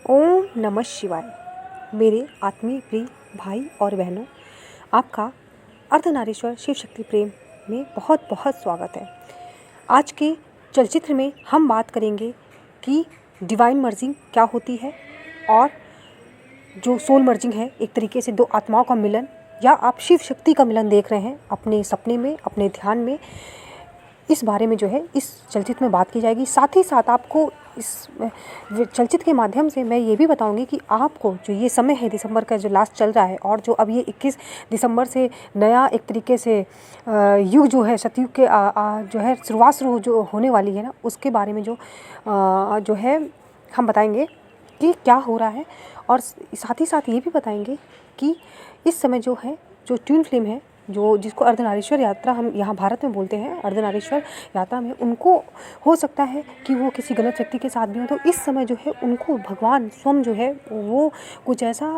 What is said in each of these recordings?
ओम नमः शिवाय। मेरे आत्मीय प्रिय भाई और बहनों, आपका अर्धनारीश्वर शिव शक्ति प्रेम में बहुत बहुत स्वागत है। आज के चलचित्र में हम बात करेंगे कि डिवाइन मर्जिंग क्या होती है और जो सोल मर्जिंग है, एक तरीके से दो आत्माओं का मिलन या आप शिव शक्ति का मिलन देख रहे हैं अपने सपने में, अपने ध्यान में। इस बारे में जो है इस चलचित्र में बात की जाएगी। साथ ही साथ आपको इस चलचित्र के माध्यम से मैं ये भी बताऊंगी कि आपको जो ये समय है दिसंबर का जो लास्ट चल रहा है और जो अब ये 21 दिसंबर से नया एक तरीके से युग जो है सतयुग के जो है शुरुआत जो होने वाली है ना, उसके बारे में जो है हम बताएंगे कि क्या हो रहा है। और साथ ही साथ ये भी बताएंगे कि इस समय जो है जो ट्विन फ्लेम है, जो जिसको अर्धनारीश्वर यात्रा हम यहाँ भारत में बोलते हैं, अर्धनारीश्वर यात्रा में उनको हो सकता है कि वो किसी गलत व्यक्ति के साथ भी हो, तो इस समय जो है उनको भगवान स्वयं जो है वो कुछ ऐसा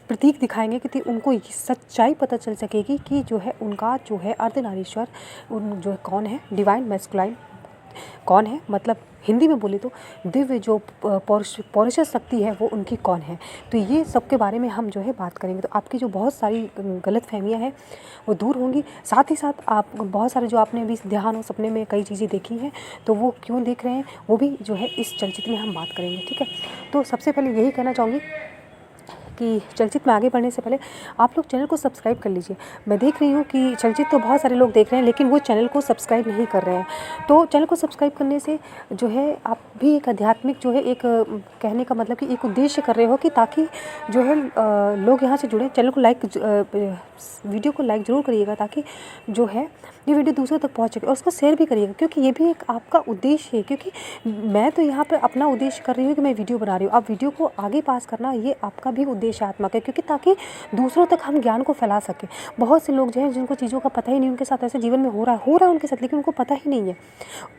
प्रतीक दिखाएंगे कि उनको सच्चाई पता चल सकेगी कि जो है उनका जो है अर्धनारीश्वर उन जो कौन है, डिवाइन मैस्कुलाइन कौन है, मतलब हिंदी में बोले तो दिव्य जो पौरुष शक्ति है वो उनकी कौन है। तो ये सब के बारे में हम जो है बात करेंगे, तो आपकी जो बहुत सारी गलत फहमियाँ हैं वो दूर होंगी। साथ ही साथ आप बहुत सारे जो आपने अभी ध्यान और सपने में कई चीज़ें देखी हैं तो वो क्यों देख रहे हैं वो भी जो है इस चलचित्र में हम बात करेंगे, ठीक है। तो सबसे पहले यही कहना चाहूँगी कि चलचित्र में आगे बढ़ने से पहले आप लोग चैनल को सब्सक्राइब कर लीजिए। मैं देख रही हूँ कि चलचित्र तो बहुत सारे लोग देख रहे हैं लेकिन वो चैनल को सब्सक्राइब नहीं कर रहे हैं। तो चैनल को सब्सक्राइब करने से जो है आप भी एक आध्यात्मिक जो है एक कहने का मतलब कि एक उद्देश्य कर रहे हो कि ताकि जो है लोग यहाँ से जुड़े। चैनल को वीडियो को लाइक ज़रूर करिएगा ताकि जो है ये वीडियो दूसरों तक पहुँच सके, और उसको शेयर भी करिएगा क्योंकि ये भी एक आपका उद्देश्य है। क्योंकि मैं तो यहाँ पर अपना उद्देश्य कर रही हूँ कि मैं वीडियो बना रही हूँ, आप वीडियो को आगे पास करना ये आपका भी उद्देश्यात्मक है, क्योंकि ताकि दूसरों तक हम ज्ञान को फैला सकें। बहुत से लोग जो हैं जिनको चीज़ों का पता ही नहीं, उनके साथ ऐसे जीवन में हो रहा है उनके साथ, लेकिन उनको पता ही नहीं है।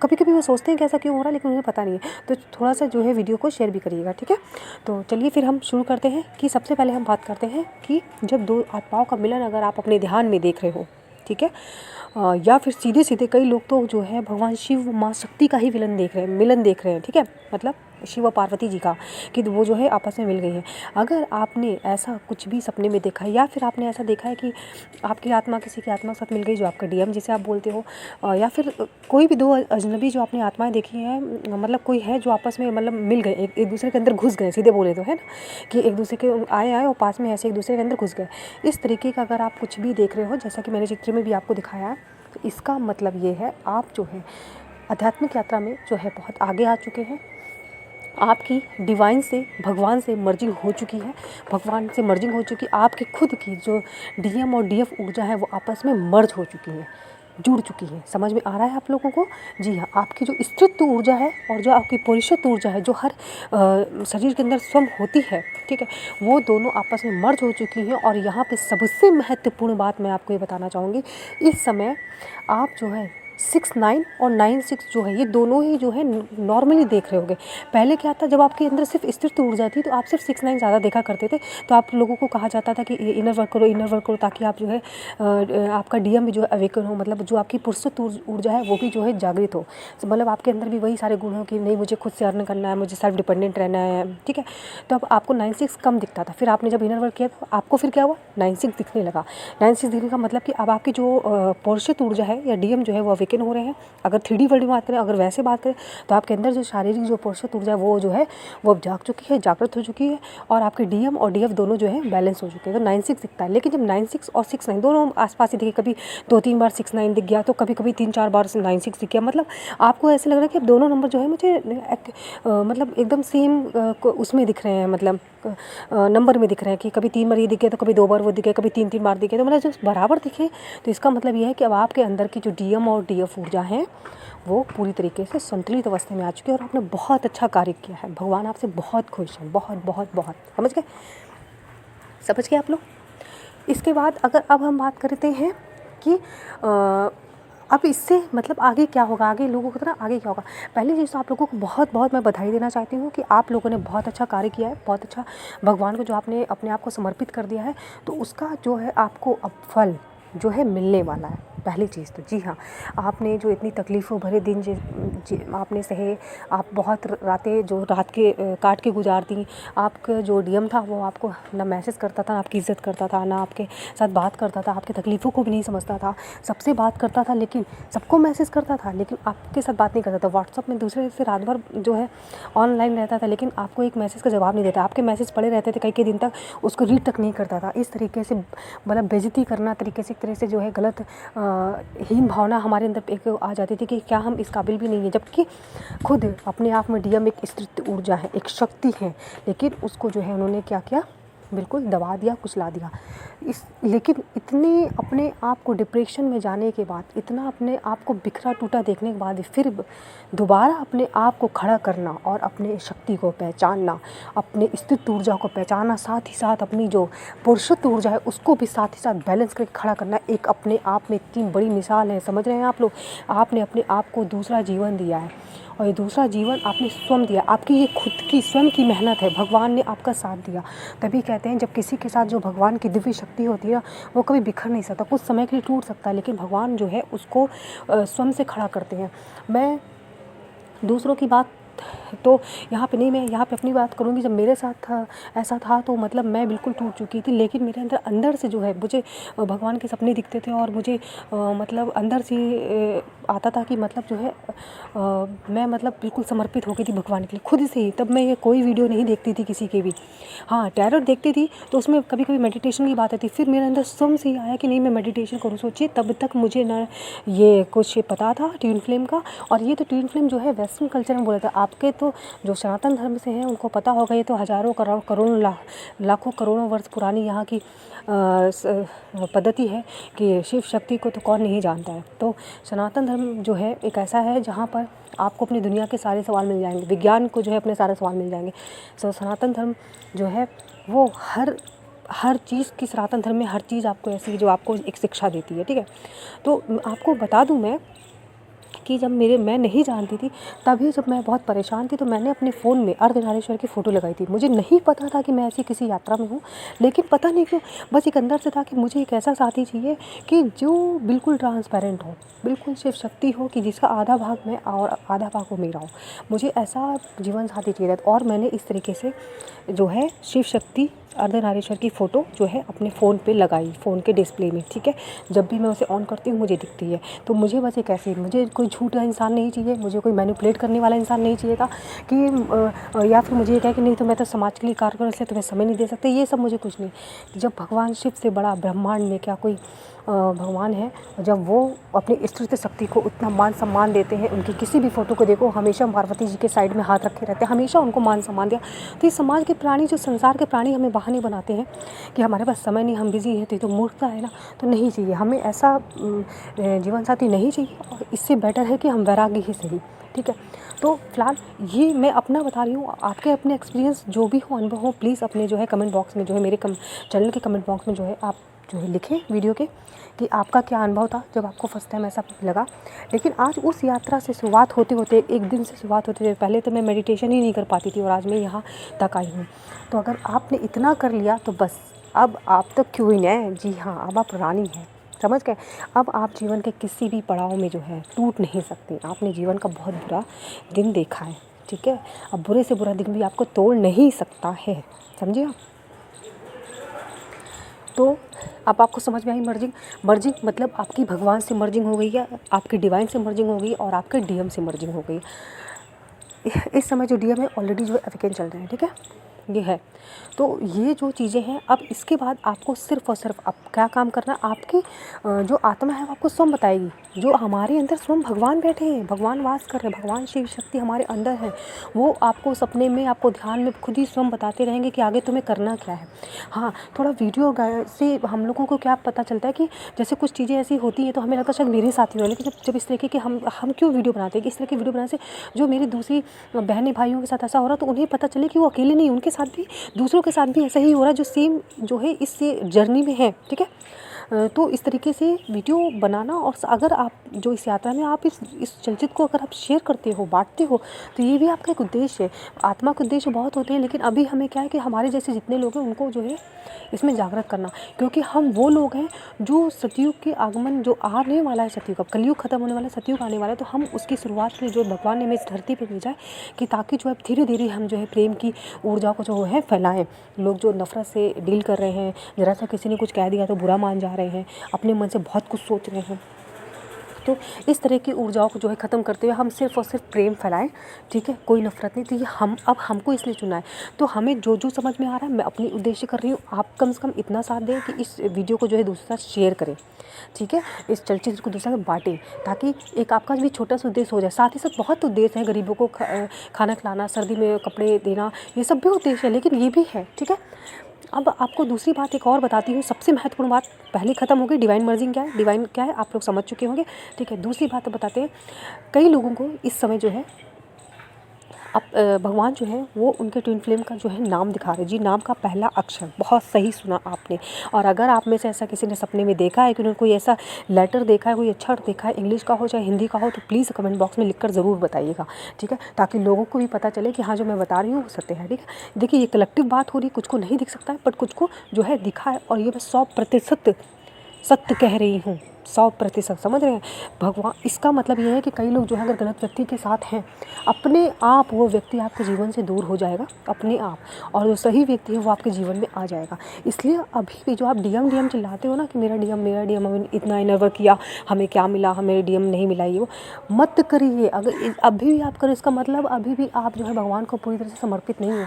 कभी कभी वो सोचते हैं कि ऐसा क्यों हो रहा है लेकिन उन्हें पता नहीं है। तो थोड़ा सा जो है वीडियो को शेयर भी करिएगा, ठीक है। तो चलिए फिर हम शुरू करते हैं कि सबसे पहले हम बात करते हैं कि जब दो आत्माओं का मिलन अगर आप अपने ध्यान में देख रहे हो, ठीक है, या फिर सीधे सीधे कई लोग तो जो है भगवान शिव माँ शक्ति का ही मिलन देख रहे हैं, ठीक है, मतलब शिव और पार्वती जी का, कि वो जो है आपस में मिल गई है। अगर आपने ऐसा कुछ भी सपने में देखा है या फिर आपने ऐसा देखा है कि आपकी आत्मा किसी की आत्मा के साथ मिल गई, जो आपका डीएम जिसे आप बोलते हो, या फिर कोई भी दो अजनबी जो आपने आत्माएं देखी हैं, मतलब कोई है जो आपस में मतलब मिल गए, एक दूसरे के अंदर घुस गए, सीधे बोले तो है ना, कि एक दूसरे के आए और पास में ऐसे एक दूसरे के अंदर घुस गए। इस तरीके का अगर आप कुछ भी देख रहे हो, जैसा कि मैंने चित्र में भी आपको दिखाया है, तो इसका मतलब ये है आप जो है आध्यात्मिक यात्रा में जो है बहुत आगे आ चुके हैं। आपकी डिवाइन से, भगवान से मर्जिंग हो चुकी है, भगवान से मर्जिंग हो चुकी, आपके खुद की जो डीएम और डीएफ ऊर्जा है वो आपस में मर्ज हो चुकी है, जुड़ चुकी है। समझ में आ रहा है आप लोगों को? जी हाँ, आपकी जो स्त्रीत्व ऊर्जा है और जो आपकी पुरुषत्व ऊर्जा है जो हर शरीर के अंदर स्वयं होती है, ठीक है, वो दोनों आपस में मर्ज हो चुकी हैं। और यहाँ पे सबसे महत्वपूर्ण बात मैं आपको ये बताना चाहूँगी, इस समय आप जो है 6-9 और 9-6 जो है ये दोनों ही जो है नॉर्मली देख रहे होंगे। पहले क्या था, जब आपके अंदर सिर्फ स्त्रीत्व ऊर्जा थी तो आप सिर्फ 6-9 ज़्यादा देखा करते थे, तो आप लोगों को कहा जाता था कि इनर वर्क करो ताकि आप जो है आपका डीएम भी जो है अवेकन हो, मतलब जो आपकी पुरुषत्व ऊर्जा है वो भी जो है जागृत हो, मतलब आपके अंदर भी वही सारे गुण हो कि नहीं मुझे खुद से अर्न करना है, मुझे सेल्फ डिपेंडेंट रहना है, ठीक है। तो अब आपको 9-6 कम दिखता था, फिर आपने जब इनर वर्क किया तो आपको फिर क्या हुआ, 9-6 दिखने लगा। 9-6 दिखने का मतलब कि अब आपकी जो पुरुषत्व ऊर्जा है या डीएम जो है वो अवेकन हो रहे हैं। अगर 3D वर्ल्ड में बात करें, अगर वैसे बात करें तो आपके अंदर जो शारीरिक जो पुरुषत्व ऊर्जा है वो जो है वो अब जाग चुकी है, जागृत हो चुकी है, और आपके डीएम और डीएफ दोनों जो है बैलेंस हो चुके हैं। तो 9-6 दिखता है। लेकिन जब 9-6 और 6-9 दोनों आसपास ही दिखे, कभी 2-3 बार 6-9 दिख गया तो कभी कभी 3-4 बार 9-6 दिख गया, मतलब आपको ऐसे लग रहा है कि अब दोनों नंबर जो है मुझे मतलब एकदम सेम उसमें दिख रहे हैं, मतलब नंबर में दिख रहे हैं कि कभी 3 बार ये दिखे तो कभी 2 बार वो दिखे, कभी 3-3 बार दिखे, तो मतलब जो बराबर दिखे, तो इसका मतलब ये है कि अब आपके अंदर की जो डीएम और डीएफ ऊर्जा है वो पूरी तरीके से संतुलित अवस्था में आ चुकी है और आपने बहुत अच्छा कार्य किया है। भगवान आपसे बहुत खुश हैं, बहुत बहुत बहुत। समझ गए आप लोग? इसके बाद अगर अब हम बात करते हैं कि अब इससे मतलब आगे क्या होगा, आगे लोगों की तरह आगे क्या होगा। पहली चीज़ तो आप लोगों को बहुत बहुत मैं बधाई देना चाहती हूँ कि आप लोगों ने बहुत अच्छा कार्य किया है, बहुत अच्छा भगवान को जो आपने अपने आप को समर्पित कर दिया है, तो उसका जो है आपको अब फल जो है मिलने वाला है। पहली चीज़ तो जी हाँ, आपने जो इतनी तकलीफ़ों भरे दिन आपने सहे, आप बहुत रातें जो रात के काट के गुजार दी। आपका जो डीएम था वो आपको ना मैसेज करता था, ना आपकी इज़्ज़त करता था, ना आपके साथ बात करता था, आपकी तकलीफ़ों को भी नहीं समझता था। सबसे बात करता था लेकिन सबको मैसेज करता था लेकिन आपके साथ बात नहीं करता था। व्हाट्सअप में दूसरे से रात भर जो है ऑनलाइन रहता था लेकिन आपको एक मैसेज का जवाब नहीं देता। आपके मैसेज पड़े रहते थे कई दिन तक, उसको रीड तक नहीं करता था। इस तरीके से मतलब बेइज्जती करना तरीके से, एक तरह से जो है गलत हीन भावना हमारे अंदर एक आ जाती थी कि क्या हम इस काबिल भी नहीं हैं। जबकि खुद अपने आप में डीएम एक स्त्रीत्व ऊर्जा है, एक शक्ति है, लेकिन उसको जो है उन्होंने क्या किया, बिल्कुल दबा दिया, कुचला दिया। लेकिन इतने अपने आप को डिप्रेशन में जाने के बाद, इतना अपने आप को बिखरा टूटा देखने के बाद फिर दोबारा अपने आप को खड़ा करना और अपने शक्ति को पहचानना, अपने स्थित ऊर्जा को पहचानना, साथ ही साथ अपनी जो पुरुषत्व ऊर्जा है उसको भी साथ ही साथ बैलेंस करके खड़ा करना, एक अपने आप में इतनी बड़ी मिसाल है। समझ रहे हैं आप लोग? आपने अपने आप को दूसरा जीवन दिया है और ये दूसरा जीवन आपने स्वयं दिया। आपकी ये खुद की स्वयं की मेहनत है, भगवान ने आपका साथ दिया। तभी कहते हैं जब किसी के साथ जो भगवान की दिव्य शक्ति होती है वो कभी बिखर नहीं सकता, कुछ समय के लिए टूट सकता है लेकिन भगवान जो है उसको स्वयं से खड़ा करते हैं। मैं दूसरों की बात तो यहाँ पे नहीं, मैं यहाँ पे अपनी बात करूँगी। जब मेरे साथ ऐसा था तो मतलब मैं बिल्कुल टूट चुकी थी, लेकिन मेरे अंदर से जो है मुझे भगवान के सपने दिखते थे और मुझे मतलब अंदर से आता था कि मतलब जो है मैं मतलब बिल्कुल समर्पित हो गई थी भगवान के लिए खुद से ही। तब मैं ये कोई वीडियो नहीं देखती थी किसी के भी। हाँ, टैरो देखती थी तो उसमें कभी कभी मेडिटेशन की बात आती। फिर मेरे अंदर स्वयं से ही आया कि नहीं मैं मेडिटेशन करूँ। सोचिए तब तक मुझे ना ये कुछ पता था ट्विन फ्लेम का, और ये तो ट्विन फ्लेम जो है वेस्टर्न कल्चर में बोला था। आपके तो जो सनातन धर्म से हैं उनको पता होगा, ये तो हज़ारों करोड़ों लाखों करोड़ों वर्ष पुरानी यहाँ की पद्धति है कि शिव शक्ति को तो कौन नहीं जानता है। तो सनातन धर्म जो है एक ऐसा है जहाँ पर आपको अपनी दुनिया के सारे सवाल मिल जाएंगे, विज्ञान को जो है अपने सारे सवाल मिल जाएंगे। तो सनातन धर्म जो है वो हर चीज़ की, सनातन धर्म में हर चीज़ आपको ऐसी जो आपको एक शिक्षा देती है। ठीक है, तो आपको बता दूं मैं कि जब मैं नहीं जानती थी, तभी जब मैं बहुत परेशान थी तो मैंने अपने फ़ोन में अर्धनारीश्वर की फ़ोटो लगाई थी। मुझे नहीं पता था कि मैं ऐसी किसी यात्रा में हूँ, लेकिन पता नहीं क्यों बस एक अंदर से था कि मुझे एक ऐसा साथी चाहिए कि जो बिल्कुल ट्रांसपेरेंट हो, बिल्कुल शिव शक्ति हो, कि जिसका आधा भाग मैं और आधा भाग वो मेरा हो। मुझे ऐसा जीवन साथी चाहिए था और मैंने इस तरीके से जो है शिव शक्ति अर्धनारीश्वर की फ़ोटो जो है अपने फ़ोन पे लगाई, फ़ोन के डिस्प्ले में। ठीक है, जब भी मैं उसे ऑन करती हूँ मुझे दिखती है। तो मुझे बस एक ऐसे, मुझे कोई झूठा इंसान नहीं चाहिए, मुझे कोई मैनिपुलेट करने वाला इंसान नहीं चाहिए था कि या फिर मुझे ये कहे कि नहीं तो मैं तो समाज के लिए कार्य कर, इसलिए तुम्हें समय नहीं दे सकते। ये सब मुझे कुछ नहीं। जब भगवान शिव से बड़ा ब्रह्मांड में क्या कोई भगवान है, जब वो अपनी स्त्रीत्व शक्ति को उतना मान सम्मान देते हैं, उनकी किसी भी फ़ोटो को देखो हमेशा पार्वती जी के साइड में हाथ रखे रहते हैं, हमेशा उनको मान सम्मान दिया। तो इस समाज के प्राणी, जो संसार के प्राणी हमें बहाने बनाते हैं कि हमारे पास समय नहीं, हम बिज़ी हैं, तो ये तो मूर्खता है ना। तो नहीं चाहिए हमें ऐसा जीवन साथी, नहीं चाहिए। और इससे बेटर है कि हम वैराग्य ही सही। ठीक है, तो फ़िलहाल ये मैं अपना बता रही हूँ। आपके अपने एक्सपीरियंस जो भी हो, अनुभव हो, प्लीज़ अपने जो है कमेंट बॉक्स में जो है मेरे चैनल के कमेंट बॉक्स में जो है आप जो है लिखें वीडियो के कि आपका क्या अनुभव था जब आपको फर्स्ट टाइम ऐसा लगा। लेकिन आज उस यात्रा से शुरुआत होते होते, एक दिन से शुरुआत होते हुए, पहले तो मैं मेडिटेशन ही नहीं कर पाती थी और आज मैं यहाँ तक आई हूँ। तो अगर आपने इतना कर लिया तो बस अब आप तो क्वीन हैं। जी हाँ, अब आप रानी हैं, समझ गए। अब आप जीवन के किसी भी पड़ाव में जो है टूट नहीं सकती। आपने जीवन का बहुत बुरा दिन देखा है, ठीक है। अब बुरे से बुरा दिन भी आपको तोड़ नहीं सकता है, समझिए आप। तो अब आपको समझ में आई मर्जिंग मतलब आपकी भगवान से मर्जिंग हो गई है, आपकी डिवाइन से मर्जिंग हो गई और आपके डीएम से मर्जिंग हो गई। इस समय जो डीएम है ऑलरेडी जो एफिकेंट चल रहे हैं, ठीक है, ये है। तो ये जो चीज़ें हैं, अब इसके बाद आपको सिर्फ़ और सिर्फ अब क्या काम करना, आपकी जो आत्मा है वो आपको स्वयं बताएगी। जो हमारे अंदर स्वयं भगवान बैठे हैं, भगवान वास कर रहे हैं, भगवान शिव शक्ति हमारे अंदर है, वो आपको सपने में, आपको ध्यान में खुद ही स्वयं बताते रहेंगे कि आगे तुम्हें करना क्या है। हाँ, थोड़ा वीडियो से हम लोगों को क्या पता चलता है कि जैसे कुछ चीज़ें ऐसी होती हैं तो हमें लगता है शायद मेरे साथ ही हो, लेकिन जब इस तरीके के हम क्यों वीडियो बनाते हैं कि इस तरह की वीडियो बनाने से जो मेरी दूसरी बहनें भाइयों के साथ ऐसा हो रहा है तो उन्हें पता चले कि वो अकेले नहीं, उनके साथ भी, दूसरों के साथ भी ऐसा ही हो रहा है जो सेम जो है इस जर्नी में है, ठीक है। तो इस तरीके से वीडियो बनाना, और अगर आप जो इस यात्रा में आप इस चलचित्र को अगर आप शेयर करते हो, बांटते हो, तो ये भी आपका एक उद्देश्य है। आत्मा के उद्देश्य बहुत होते हैं, लेकिन अभी हमें क्या है कि हमारे जैसे जितने लोग हैं उनको जो है इसमें जागृत करना, क्योंकि हम वो लोग हैं जो सतयुग के आगमन जो आने वाला है, सतयुग अब कलयुग खत्म होने वाला है, सतयुग आने वाला है, तो हम उसकी शुरुआत के लिए जो भगवान ने हमें इस धरती पे भेजा है कि ताकि जो है धीरे धीरे हम जो है प्रेम की ऊर्जा को जो है फैलाएं। लोग जो नफ़रत से डील कर रहे हैं, ज़रा सा किसी ने कुछ कह दिया तो बुरा मान जा रहे हैं, अपने मन से बहुत कुछ सोच रहे हैं, तो इस तरह की ऊर्जाओं को जो है ख़त्म करते हुए हम सिर्फ़ और सिर्फ प्रेम फैलाएं, ठीक है, कोई नफ़रत नहीं। तो ये हमको इसलिए चुना है, तो हमें जो जो समझ में आ रहा है मैं अपनी उद्देश्य कर रही हूँ, आप कम से कम इतना साथ दें कि इस वीडियो को जो है दूसरे साथ शेयर करें, ठीक है, इस चलचित्र को दूसरे साथ बांटें, ताकि एक आपका भी छोटा सा उद्देश्य हो जाए। साथ ही साथ बहुत उद्देश्य है, गरीबों को खाना खिलाना, सर्दी में कपड़े देना, ये सब भी उद्देश्य है, लेकिन ये भी है, ठीक है। अब आपको दूसरी बात एक और बताती हूँ, सबसे महत्वपूर्ण बात पहले ख़त्म हो गई, डिवाइन मर्जिंग क्या है, डिवाइन क्या है आप लोग समझ चुके होंगे, ठीक है। दूसरी बात बताते हैं, कई लोगों को इस समय जो है अब भगवान जो है वो उनके ट्विन फ्लेम का जो है नाम दिखा रहे जी, नाम का पहला अक्षर, बहुत सही सुना आपने। और अगर आप में से ऐसा किसी ने सपने में देखा है कि उन्होंने कोई ऐसा लेटर देखा है, कोई अक्षर देखा है, इंग्लिश का हो चाहे हिंदी का हो, तो प्लीज़ कमेंट बॉक्स में लिखकर ज़रूर बताइएगा, ठीक है, ताकि लोगों को भी पता चले कि हाँ जो मैं बता रही हूँ वो सत्य है, ठीक है। देखिए ये कलेक्टिव बात हो रही है, कुछ को नहीं दिख सकता है बट कुछ को जो है दिखा है, और ये मैं 100% सत्य कह रही हूँ, 100% समझ रहे हैं भगवान। इसका मतलब ये है कि कई लोग जो है अगर गलत व्यक्ति के साथ हैं, अपने आप वो व्यक्ति आपके जीवन से दूर हो जाएगा अपने आप, और जो सही व्यक्ति है वो आपके जीवन में आ जाएगा। इसलिए अभी भी जो आप डीएम चिल्लाते हो ना कि मेरा डीएम हमें इतना इनर किया, हमें क्या मिला, हमें डीएम नहीं मिला, ये वो मत करिए। अगर अभी भी आप करें, इसका मतलब अभी भी आप जो है भगवान को पूरी तरह से समर्पित नहीं हो।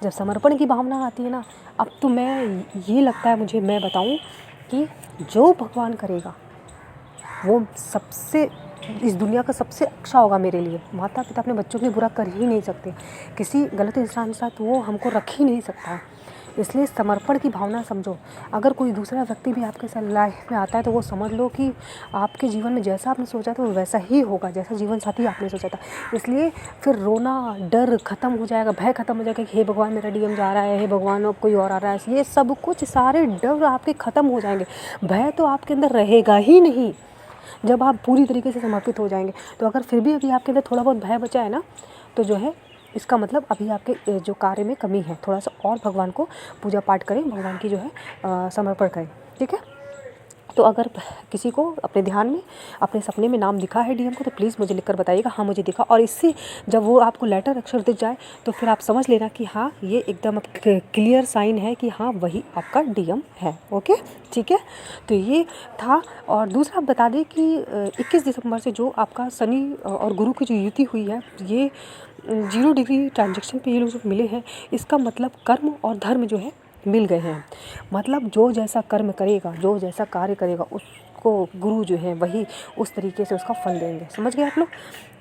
जब समर्पण की भावना आती है ना, अब तो मैं ये लगता है मुझे, मैं बताऊँ कि जो भगवान करेगा वो सबसे, इस दुनिया का सबसे अच्छा होगा मेरे लिए। माता पिता अपने बच्चों के बुरा कर ही नहीं सकते, किसी गलत इंसान के साथ वो हमको रख ही नहीं सकता, इसलिए समर्पण की भावना समझो। अगर कोई दूसरा व्यक्ति भी आपके साथ लाइफ में आता है तो वो समझ लो कि आपके जीवन में जैसा आपने सोचा था वो वैसा ही होगा, जैसा जीवन साथी आपने सोचा था। इसलिए फिर रोना, डर ख़त्म हो जाएगा, भय ख़त्म हो जाएगा कि हे भगवान मेरा डीएम जा रहा है, हे भगवान अब कोई और आ रहा है, ये सब कुछ सारे डर आपके ख़त्म हो जाएंगे। भय तो आपके अंदर रहेगा ही नहीं जब आप पूरी तरीके से समर्पित हो जाएंगे। तो अगर फिर भी अभी आपके अंदर थोड़ा बहुत भय बचा है ना, तो जो है इसका मतलब अभी आपके जो कार्य में कमी है, थोड़ा सा और भगवान को पूजा पाठ करें, भगवान की जो है समर्पण करें, ठीक है। तो अगर किसी को अपने ध्यान में, अपने सपने में नाम दिखा है डीएम को, तो प्लीज़ मुझे लिखकर बताइएगा हाँ मुझे दिखा, और इससे जब वो आपको लेटर अक्षर दिख जाए तो फिर आप समझ लेना कि हाँ ये एकदम क्लियर साइन है कि हाँ वही आपका डीएम है, ओके, ठीक है। तो ये था। और दूसरा बता दें कि 21 दिसंबर से जो आपका शनि और गुरु की जो युति हुई है, ये 0 डिग्री ट्रांजेक्शन पे ये लोग जो मिले हैं, इसका मतलब कर्म और धर्म जो है मिल गए हैं। मतलब जो जैसा कर्म करेगा, जो जैसा कार्य करेगा, उसको गुरु जो है वही उस तरीके से उसका फल देंगे। समझ गए आप लोग।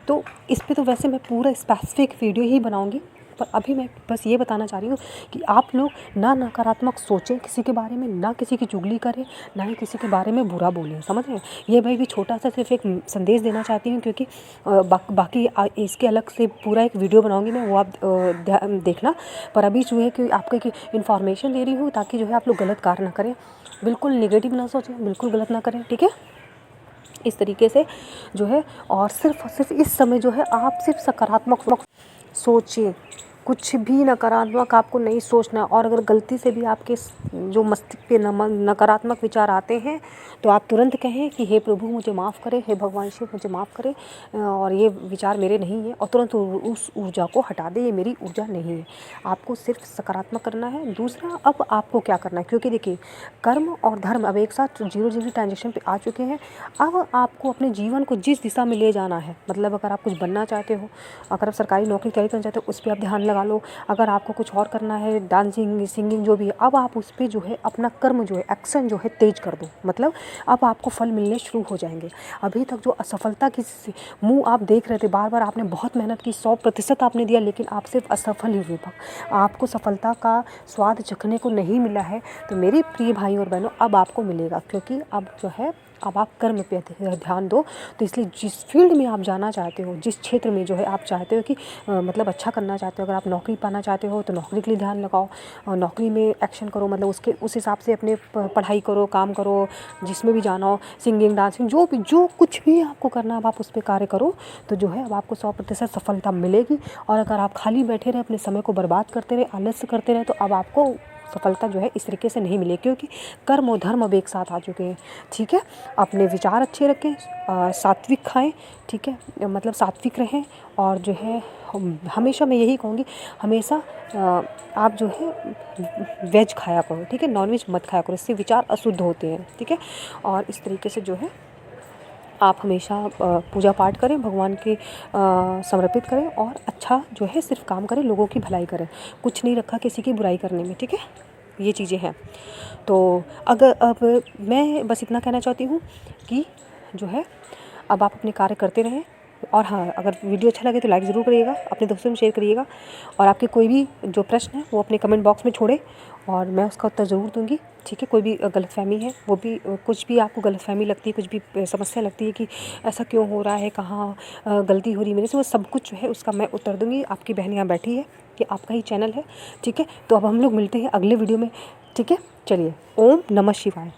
तो इस पे तो वैसे मैं पूरा स्पेसिफिक वीडियो ही बनाऊंगी, पर अभी मैं बस ये बताना चाह रही हूँ कि आप लोग ना नकारात्मक सोचें किसी के बारे में, ना किसी की चुगली करें, ना ही किसी के बारे में बुरा बोलें। समझ रहे हैं। ये मैं भी छोटा सा सिर्फ एक संदेश देना चाहती हूँ, क्योंकि बाकी इसके अलग से पूरा एक वीडियो बनाऊंगी मैं, वो आप देखना। पर अभी जो है कि आपको एक इन्फॉर्मेशन दे रही हूँ ताकि जो है आप लोग गलत कार्य ना करें, बिल्कुल नेगेटिव ना सोचें, बिल्कुल गलत ना करें, ठीक है। इस तरीके से जो है, और सिर्फ इस समय जो है आप सिर्फ सकारात्मक सोचिए, कुछ भी नकारात्मक आपको नहीं सोचना। और अगर गलती से भी आपके जो मस्तिष्क पे नकारात्मक विचार आते हैं तो आप तुरंत कहें कि हे प्रभु मुझे माफ़ करें, हे भगवान शिव मुझे माफ़ करें, और ये विचार मेरे नहीं है, और तुरंत उस ऊर्जा को हटा दें, ये मेरी ऊर्जा नहीं है। आपको सिर्फ सकारात्मक करना है। दूसरा, अब आपको क्या करना है, क्योंकि देखिए कर्म और धर्म अब एक साथ 0 डिग्री ट्रांजेक्शन पे आ चुके हैं। अब आपको अपने जीवन को जिस दिशा में ले जाना है, मतलब अगर आप कुछ बनना चाहते हो, अगर आप सरकारी नौकरी तैयारी करना चाहते हो, उस पर आप ध्यान लगा लो। अगर आपको कुछ और करना है, डांसिंग, सिंगिंग, जो भी है, अब आप उस पर जो है अपना कर्म जो है, एक्शन जो है तेज कर दो। मतलब अब आपको फल मिलने शुरू हो जाएंगे। अभी तक जो असफलता की मुँह आप देख रहे थे, बार बार आपने बहुत मेहनत की, 100% आपने दिया, लेकिन आप सिर्फ असफल ही हुए, आपको सफलता का स्वाद चखने को नहीं मिला है। तो मेरे प्रिय भाई और बहनों, अब आपको मिलेगा, क्योंकि अब जो है अब आप कर्म पे ध्यान दो। तो इसलिए जिस फील्ड में आप जाना चाहते हो, जिस क्षेत्र में जो है आप चाहते हो कि मतलब अच्छा करना चाहते हो, अगर आप नौकरी पाना चाहते हो तो नौकरी के लिए ध्यान लगाओ और नौकरी में एक्शन करो, मतलब उसके उस हिसाब से अपने पढ़ाई करो, काम करो, जिसमें भी जाना हो, सिंगिंग, डांसिंग, जो कुछ भी आपको करना है अब आप उस पर कार्य करो, तो जो है अब आपको 100% सफलता मिलेगी। और अगर आप खाली बैठे रहे, अपने समय को बर्बाद करते रहे, आलस्य करते रहे, तो अब आपको सफलता जो है इस तरीके से नहीं मिलेगी, क्योंकि कर्म और धर्म अब एक साथ आ चुके हैं। ठीक है, अपने विचार अच्छे रखें, सात्विक खाएं, ठीक है, मतलब सात्विक रहें। और जो है हमेशा मैं यही कहूँगी, हमेशा आप जो है वेज खाया करो, ठीक है, नॉनवेज मत खाया करो, इससे विचार अशुद्ध होते हैं। ठीक है, और इस तरीके से जो है आप हमेशा पूजा पाठ करें, भगवान के समर्पित करें और अच्छा जो है सिर्फ काम करें, लोगों की भलाई करें, कुछ नहीं रखा किसी की बुराई करने में। ठीक है, ये चीज़ें हैं। तो अगर अब मैं बस इतना कहना चाहती हूँ कि जो है अब आप अपने कार्य करते रहें। और हाँ, अगर वीडियो अच्छा लगे तो लाइक ज़रूर करिएगा, अपने दोस्तों में शेयर करिएगा, और आपके कोई भी जो प्रश्न है वो अपने कमेंट बॉक्स में छोड़ें और मैं उसका उत्तर ज़रूर दूँगी। ठीक है, कोई भी गलतफ़हमी है, वो भी कुछ भी आपको गलतफ़हमी लगती है, कुछ भी समस्या लगती है कि ऐसा क्यों हो रहा है, कहाँ गलती हो रही है मेरे से, वो सब कुछ जो है उसका मैं उत्तर दूँगी। आपकी बहन यहाँ बैठी है, ये आपका ही चैनल है। ठीक है, तो अब हम लोग मिलते हैं अगले वीडियो में। ठीक है, चलिए, ओम नमः शिवाय।